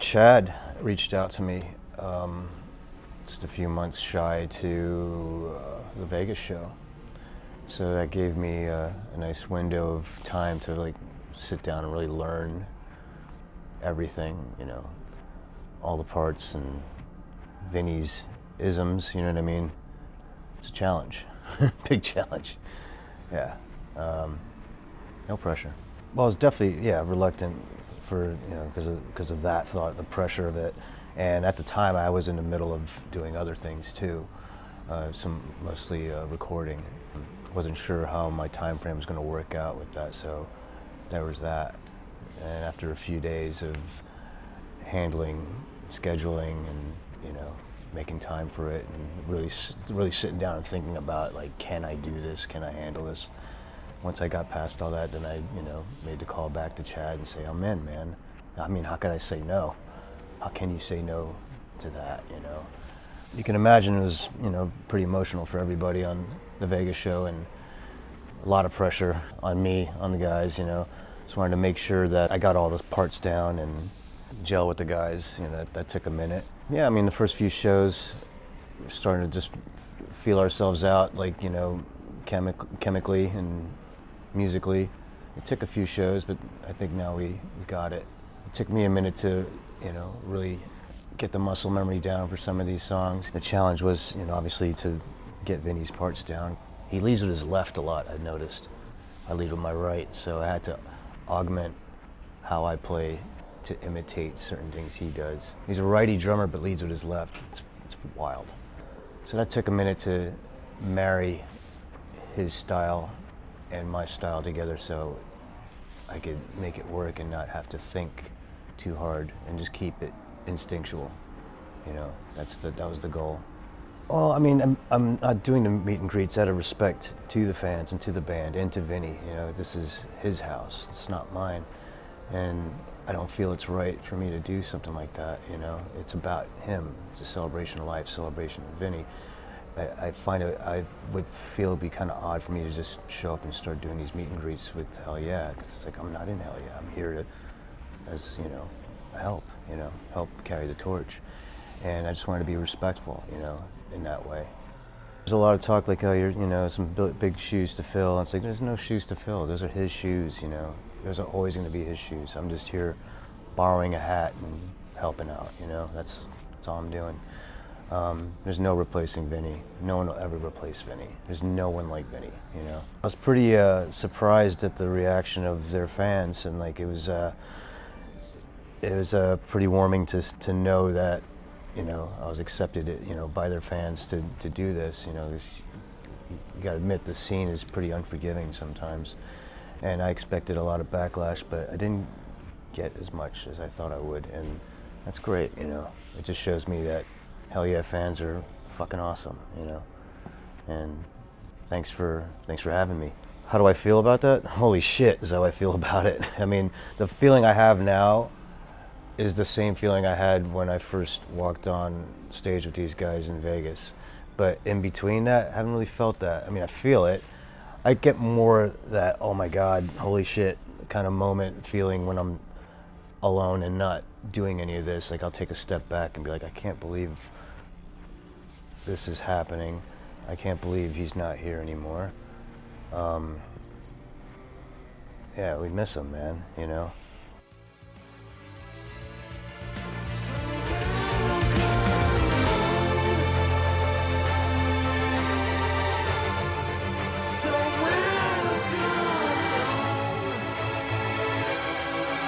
Chad reached out to me just a few months shy to the Vegas show. So that gave me a nice window of time to like sit down and really learn everything, you know, all the parts and Vinny's isms, you know what I mean? It's a challenge, big challenge. Yeah, no pressure. Well, I was definitely, reluctant for, you know, because of that thought, the pressure of it. And at the time I was in the middle of doing other things too, mostly recording. Wasn't sure how my time frame was going to work out with that, so there was that. And after a few days of handling, scheduling, and you know, making time for it, and really sitting down and thinking about like, can I do this? Can I handle this? Once I got past all that, then I, you know, made the call back to Chad and say, I'm in, man. I mean, how could I say no? How can you say no to that? You know, you can imagine it was, you know, pretty emotional for everybody on the Vegas show, and a lot of pressure on me, on the guys, you know. Just wanted to make sure that I got all the parts down and gel with the guys. You know, that took a minute. Yeah, I mean, the first few shows, we're starting to just feel ourselves out, like, you know, chemically and musically. It took a few shows, but I think now we got it. It took me a minute to, you know, really get the muscle memory down for some of these songs. The challenge was, you know, obviously to get Vinny's parts down. He leads with his left a lot, I've noticed. I lead with my right, so I had to augment how I play to imitate certain things he does. He's a righty drummer, but leads with his left. It's wild. So that took a minute to marry his style and my style together so I could make it work and not have to think too hard and just keep it instinctual. You know, that was the goal. Well, I mean, I'm not doing the meet and greets out of respect to the fans and to the band and to Vinny. You know, this is his house, it's not mine. And I don't feel it's right for me to do something like that, you know. It's about him. It's a celebration of life, celebration of Vinny. I would feel it'd be kind of odd for me to just show up and start doing these meet and greets with HELLYEAH, because it's like, I'm not in HELLYEAH. I'm here to, as, you know, help carry the torch. And I just wanted to be respectful, you know, in that way. There's a lot of talk like, oh, you're, you know, some big shoes to fill. It's like, there's no shoes to fill. Those are his shoes, you know. Those are always going to be his shoes. I'm just here borrowing a hat and helping out, you know. That's all I'm doing. There's no replacing Vinny. No one will ever replace Vinny. There's no one like Vinny, you know. I was pretty surprised at the reaction of their fans, and like it was pretty warming to know that, you know, I was accepted, you know, by their fans to do this. You know, you got to admit the scene is pretty unforgiving sometimes, and I expected a lot of backlash, but I didn't get as much as I thought I would, and that's great. You know, it just shows me that HELLYEAH fans are fucking awesome, you know. And thanks for having me. How do I feel about that? Holy shit is how I feel about it. I mean, the feeling I have now is the same feeling I had when I first walked on stage with these guys in Vegas. But in between that, I haven't really felt that. I mean, I feel it. I get more that, oh my God, holy shit kind of moment feeling when I'm alone and not doing any of this. Like, I'll take a step back and be like, I can't believe this is happening. I can't believe he's not here anymore. Yeah, we miss him, man, you know.